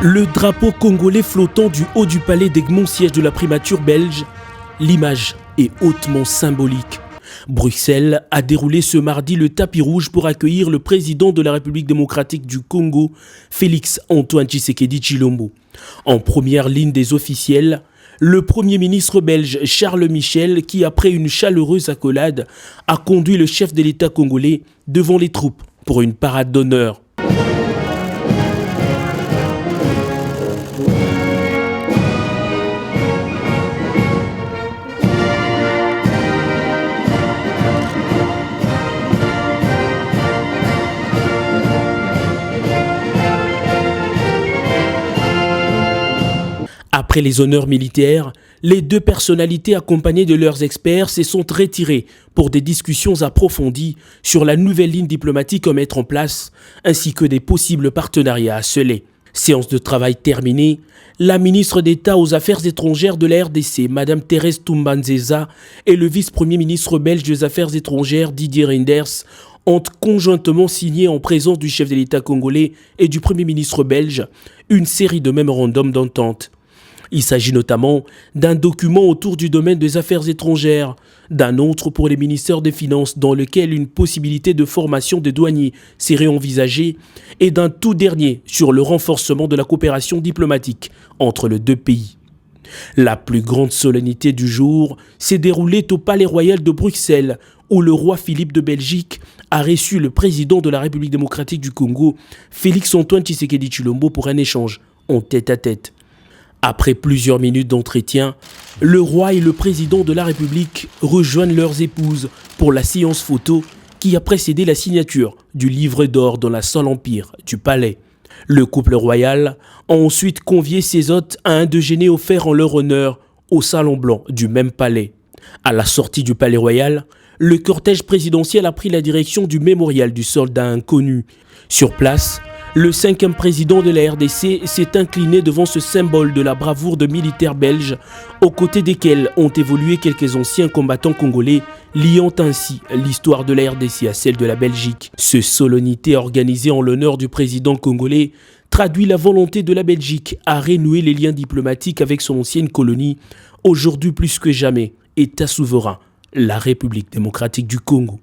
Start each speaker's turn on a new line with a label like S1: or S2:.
S1: Le drapeau congolais flottant du haut du palais d'Egmont, siège de la primature belge, l'image est hautement symbolique. Bruxelles a déroulé ce mardi le tapis rouge pour accueillir le président de la République démocratique du Congo, Félix Antoine Tshisekedi Tshilombo. En première ligne des officiels, le Premier ministre belge Charles Michel, qui après une chaleureuse accolade, a conduit le chef de l'État congolais devant les troupes pour une parade d'honneur. Après les honneurs militaires, les deux personnalités accompagnées de leurs experts se sont retirées pour des discussions approfondies sur la nouvelle ligne diplomatique à mettre en place, ainsi que des possibles partenariats à sceller. Séance de travail terminée, la ministre d'État aux Affaires étrangères de la RDC, Mme Thérèse Toumba-Nzeza, et le vice-premier ministre belge des Affaires étrangères, Didier Reynders, ont conjointement signé en présence du chef de l'État congolais et du Premier ministre belge une série de mémorandums d'entente. Il s'agit notamment d'un document autour du domaine des affaires étrangères, d'un autre pour les ministères des Finances dans lequel une possibilité de formation des douaniers serait envisagée et d'un tout dernier sur le renforcement de la coopération diplomatique entre les deux pays. La plus grande solennité du jour s'est déroulée au Palais Royal de Bruxelles où le roi Philippe de Belgique a reçu le président de la République démocratique du Congo, Félix Antoine Tshisekedi Tshilombo, pour un échange en tête-à-tête. Après plusieurs minutes d'entretien, le roi et le président de la République rejoignent leurs épouses pour la séance photo qui a précédé la signature du livre d'or dans la salle Empire du palais. Le couple royal a ensuite convié ses hôtes à un déjeuner offert en leur honneur au salon blanc du même palais. À la sortie du palais royal, le cortège présidentiel a pris la direction du mémorial du soldat inconnu. Sur place, le 5e président de la RDC s'est incliné devant ce symbole de la bravoure de militaires belges, aux côtés desquels ont évolué quelques anciens combattants congolais, liant ainsi l'histoire de la RDC à celle de la Belgique. Ce solennité organisée en l'honneur du président congolais traduit la volonté de la Belgique à renouer les liens diplomatiques avec son ancienne colonie, aujourd'hui plus que jamais État souverain, la République démocratique du Congo.